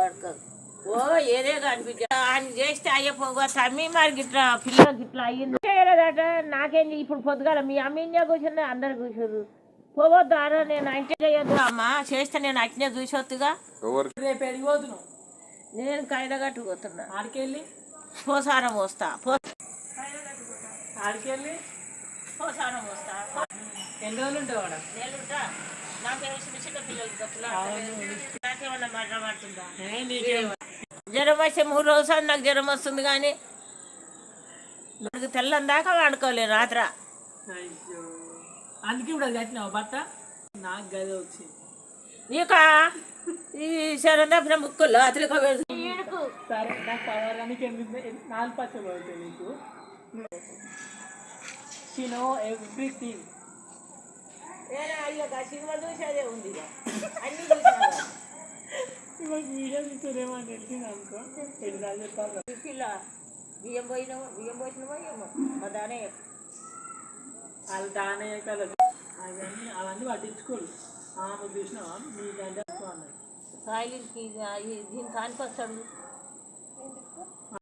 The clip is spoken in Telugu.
ఓ ఏదే కనిపించ ఆయన చేస్తే అయ్యపోగా తమ్మి మరి గిట్లా పిల్లలు గిట్లా అయ్యింది చేయలేదట. నాకేం ఇప్పుడు పొద్దుగాల మీ అమ్మ ఇండియా కూర్చుంది, అందరు కూర్చోరు. పోవద్దు అరా, నేను అంటే చేయొద్దు అమ్మ, చేస్తే నేను అట్నే చూసొద్దుగా. రేపు ఎడిగిపోతున్నావు? నేను కైదగట్టు పోతున్నా. ఆడికెళ్ళి పోసారం వస్తా. ఆడికెళ్ళి పోసారం వస్తా. ఎన్ని రోజులు ఉంటావు ఆడ? నేనుంటా. నాకేమో చిన్న చిన్న పిల్లలు గప్పులా నాకేమన్నా మాట్లాడుతుందా? జ్వరం వస్తే 3 రోజులు నాకు జ్వరం వస్తుంది, కానీ నాకు తెల్లని దాకా వాడుకోలేను రాత్ర. అయ్యో, అందుకే ఇప్పుడు అది కట్టినావు బట్ట. నాకు గది వచ్చింది ఇక ఈ శరం తప్పిన ముక్కుల్లో అతలిక సరే. నాకు పవరానికి 4 పచ్చలు అవుతాయి నీకు. షీనో ఎవ్రీథింగ్. అయ్యో సినిమా చూసేదే ఉంది, అన్ని ఇవాళ వీడియో చూసేదేమో తెలిసింది అనుకో. ఎన్ని చెప్పాలి పిల్ల బియ్యం పోసినవో ఏమో మా దానే వాళ్ళు దానే కలదు అవన్నీ పట్టించుకోరు. నువ్వు చూసినావా మీ గంట అన్నది సాయిల్కి దీనికి కానికొస్తాడు.